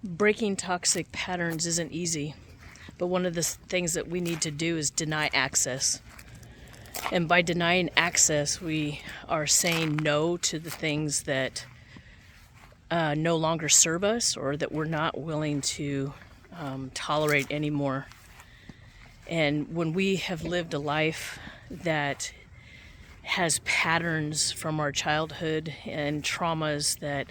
Breaking toxic patterns isn't easy, but one of the things that we need to do is deny access. And by denying access, we are saying no to the things that no longer serve us or that we're not willing to tolerate anymore. And when we have lived a life that has patterns from our childhood and traumas that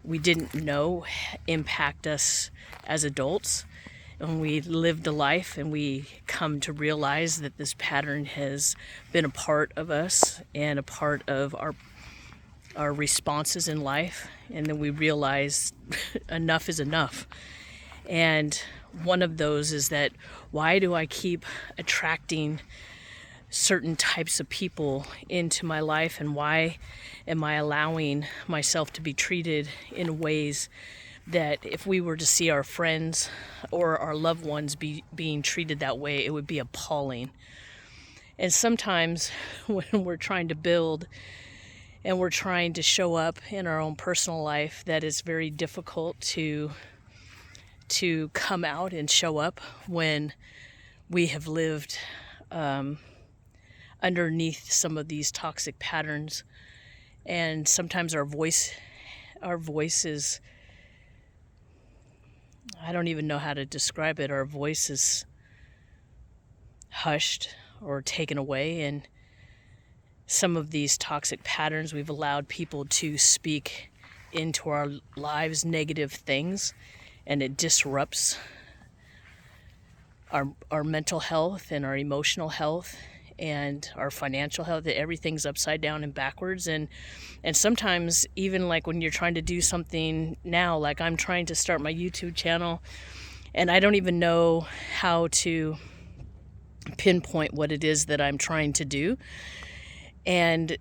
we didn't know impact us as adults, and we lived a life and we come to realize that this pattern has been a part of us and a part of our responses in life, and then we realize enough is enough. And one of those is that, why do I keep attracting certain types of people into my life, and why am I allowing myself to be treated in ways that if we were to see our friends or our loved ones being treated that way, it would be appalling. And sometimes when we're trying to build and we're trying to show up in our own personal life, that is very difficult to come out and show up when we have lived underneath some of these toxic patterns. And sometimes our voice is, I don't even know how to describe it. Our voice is hushed or taken away. And some of these toxic patterns, we've allowed people to speak into our lives negative things, and it disrupts our mental health and our emotional health and our financial health. Everything's upside down and backwards. And sometimes even like when you're trying to do something now, like I'm trying to start my YouTube channel, and I don't even know how to pinpoint what it is that I'm trying to do. And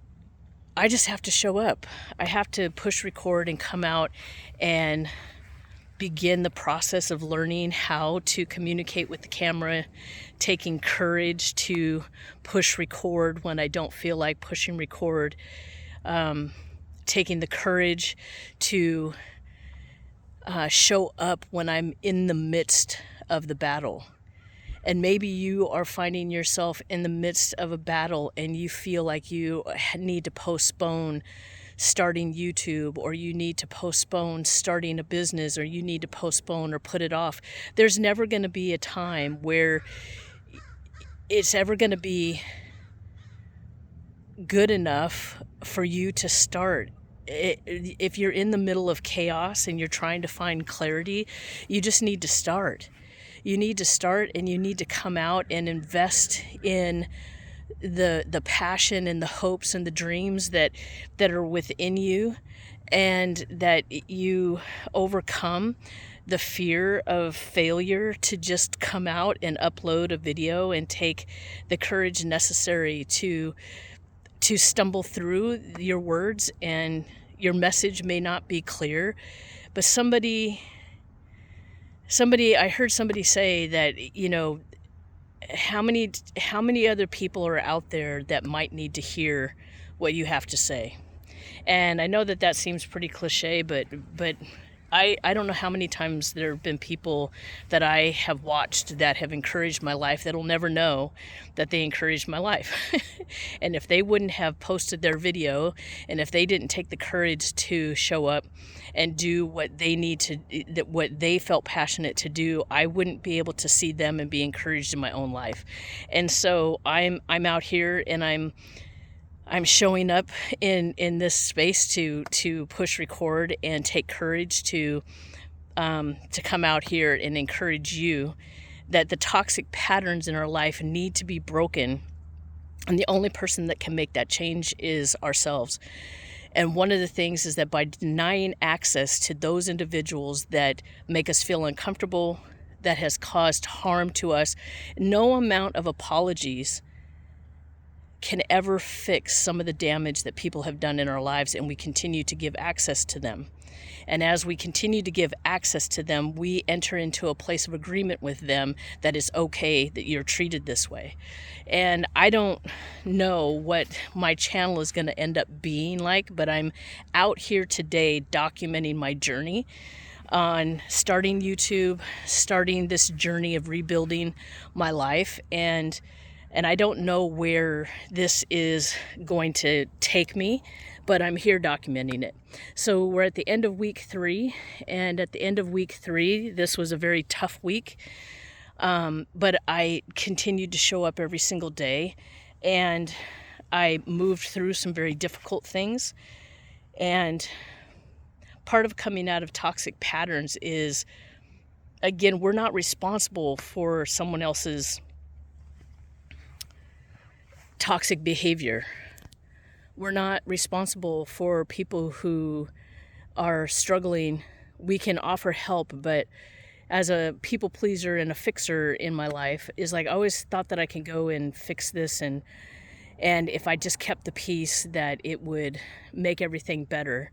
I just have to show up. I have to push record and come out and begin the process of learning how to communicate with the camera, taking courage to push record when I don't feel like pushing record, taking the courage to show up when I'm in the midst of the battle. And maybe you are finding yourself in the midst of a battle and you feel like you need to postpone starting YouTube, or you need to postpone starting a business, or you need to postpone or put it off. There's never going to be a time where it's ever going to be good enough for you to start. If you're in the middle of chaos and you're trying to find clarity, you just need to start. You need to start, and you need to come out and invest in the passion and the hopes and the dreams that are within you, and that you overcome the fear of failure to just come out and upload a video and take the courage necessary to stumble through your words. And your message may not be clear, but I heard somebody say that, you know, how many other people are out there that might need to hear what you have to say? And I know that seems pretty cliche, but I don't know how many times there have been people that I have watched that have encouraged my life that'll never know that they encouraged my life. And if they wouldn't have posted their video, and if they didn't take the courage to show up and do what what they felt passionate to do, I wouldn't be able to see them and be encouraged in my own life. And so I'm out here, and I'm showing up in this space to push record and take courage to come out here and encourage you that the toxic patterns in our life need to be broken. And the only person that can make that change is ourselves. And one of the things is that by denying access to those individuals that make us feel uncomfortable, that has caused harm to us, no amount of apologies can ever fix some of the damage that people have done in our lives, and we continue to give access to them. And as we continue to give access to them, we enter into a place of agreement with them that it's okay that you're treated this way. And I don't know what my channel is going to end up being like, but I'm out here today documenting my journey. on starting YouTube, starting this journey of rebuilding my life, and I don't know where this is going to take me, but I'm here documenting it. So we're at the end of week 3, and at the end of week 3, this was a very tough week, but I continued to show up every single day, and I moved through some very difficult things. And part of coming out of toxic patterns is, again, we're not responsible for someone else's toxic behavior. We're not responsible for people who are struggling. We can offer help, but as a people pleaser and a fixer in my life, is like I always thought that I can go and fix this, and if I just kept the peace, that it would make everything better.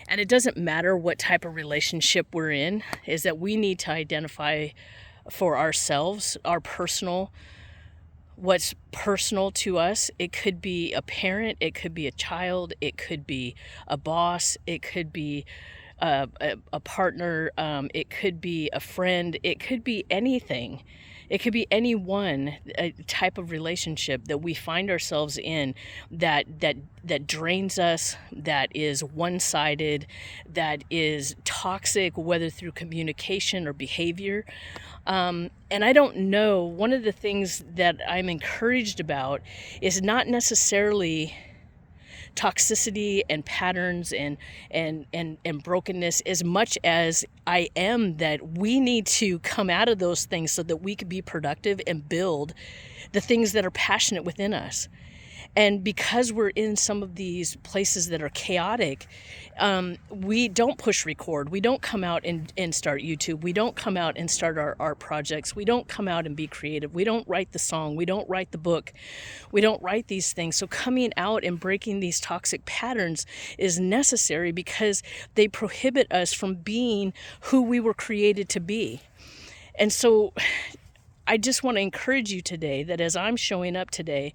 And it doesn't matter what type of relationship we're in, is that we need to identify for ourselves what's personal to us. It could be a parent, it could be a child, it could be a boss, it could be a partner, it could be a friend, it could be anything. It could be any one type of relationship that we find ourselves in that drains us, that is one-sided, that is toxic, whether through communication or behavior. And I don't know, one of the things that I'm encouraged about is not necessarily toxicity and patterns and brokenness, as much as I am that we need to come out of those things so that we can be productive and build the things that are passionate within us. And because we're in some of these places that are chaotic, we don't push record. We don't come out and start YouTube. We don't come out and start our art projects. We don't come out and be creative. We don't write the song. We don't write the book. We don't write these things. So coming out and breaking these toxic patterns is necessary, because they prohibit us from being who we were created to be. And so I just want to encourage you today that as I'm showing up today,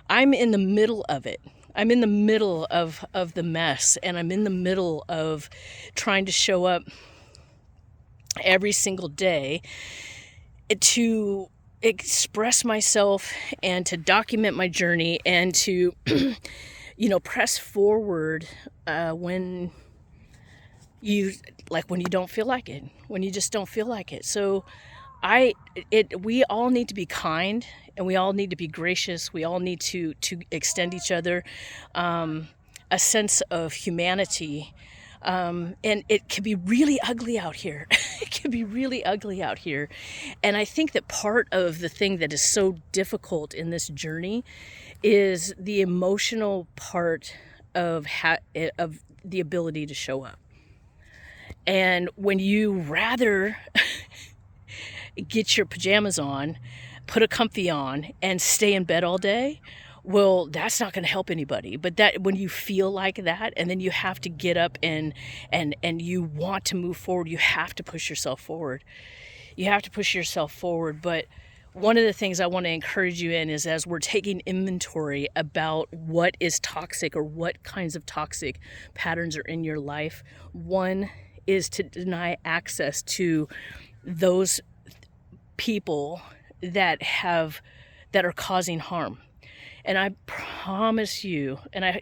I'm in the middle of it. I'm in the middle of the mess, and I'm in the middle of trying to show up every single day to express myself and to document my journey and to, press forward when you don't feel like it, when you just don't feel like it. So we all need to be kind, and we all need to be gracious. We all need to extend each other a sense of humanity. And it can be really ugly out here. It can be really ugly out here. And I think that part of the thing that is so difficult in this journey is the emotional part of the ability to show up. And when you rather get your pajamas on, put a comfy on, and stay in bed all day, well, that's not going to help anybody. But that when you feel like that, and then you have to get up and you want to move forward, you have to push yourself forward. You have to push yourself forward. But one of the things I want to encourage you in is, as we're taking inventory about what is toxic or what kinds of toxic patterns are in your life, one is to deny access to those people that are causing harm. And I promise you, and I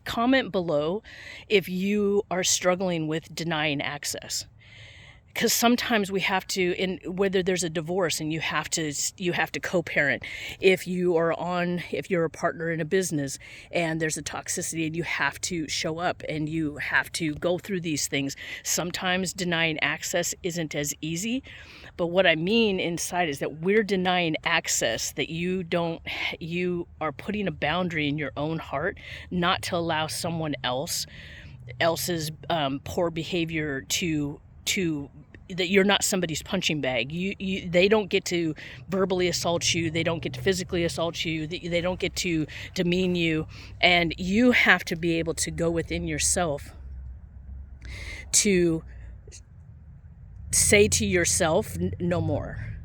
comment below if you are struggling with denying access. Because sometimes we have to, whether there's a divorce and you have to co-parent, if you're a partner in a business and there's a toxicity and you have to show up and you have to go through these things, sometimes denying access isn't as easy. But what I mean inside is that we're denying access, that you are putting a boundary in your own heart not to allow someone else's poor behavior to that you're not somebody's punching bag. They don't get to verbally assault you. They don't get to physically assault you. They don't get to demean you. And you have to be able to go within yourself to say to yourself, no more.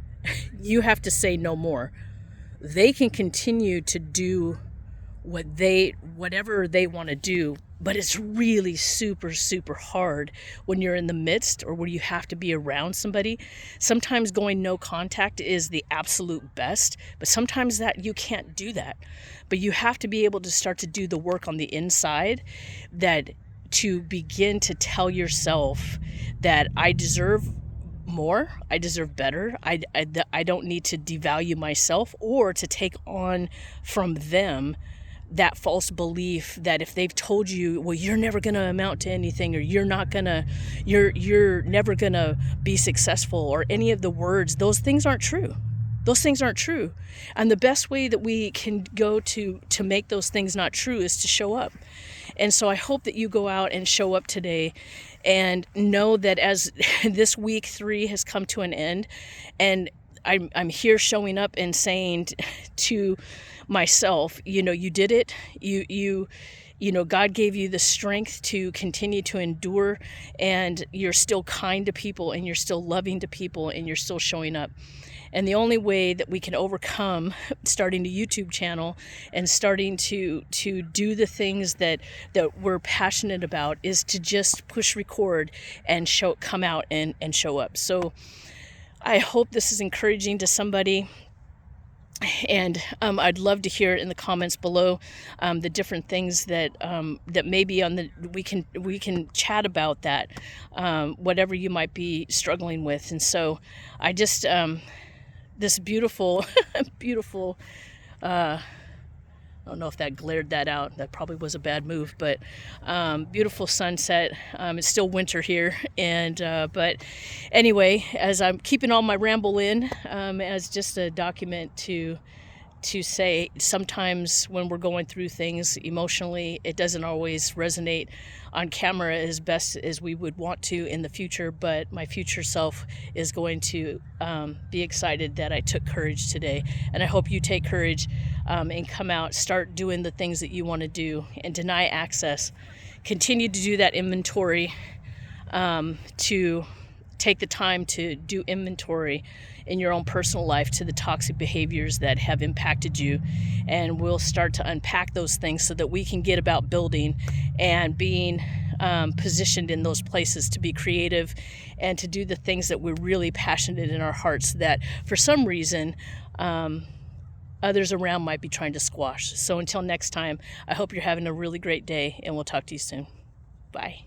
You have to say no more. They can continue to do whatever they want to do, But it's really super, super hard when you're in the midst or when you have to be around somebody. Sometimes going no contact is the absolute best, but sometimes that you can't do that. But you have to be able to start to do the work on the inside, that to begin to tell yourself that I deserve more, I deserve better, I don't need to devalue myself or to take on from them that false belief that if they've told you, well, you're never going to amount to anything, or you're never going to be successful, or any of the words, those things aren't true. Those things aren't true. And the best way that we can go to make those things not true is to show up. And so I hope that you go out and show up today and know that as this week 3 has come to an end, and I'm here showing up and saying to myself, you did it. You God gave you the strength to continue to endure, and you're still kind to people, and you're still loving to people, and you're still showing up. And the only way that we can overcome starting a YouTube channel and starting to do the things that we're passionate about is to just push record and come out and show up. So I hope this is encouraging to somebody. And I'd love to hear in the comments below the different things that maybe we can chat about that, whatever you might be struggling with. And so I just this beautiful beautiful I don't know if that glared that out. That probably was a bad move, but beautiful sunset. It's still winter here, and but anyway, as I'm keeping all my ramble in as just a document to say, sometimes when we're going through things emotionally, it doesn't always resonate on camera as best as we would want to in the future, but my future self is going to be excited that I took courage today. And I hope you take courage and come out, start doing the things that you want to do, and deny access. Continue to do that inventory, to take the time to do inventory in your own personal life to the toxic behaviors that have impacted you. And we'll start to unpack those things so that we can get about building and being positioned in those places to be creative and to do the things that we're really passionate in our hearts that for some reason others around might be trying to squash. So until next time, I hope you're having a really great day, and we'll talk to you soon. Bye.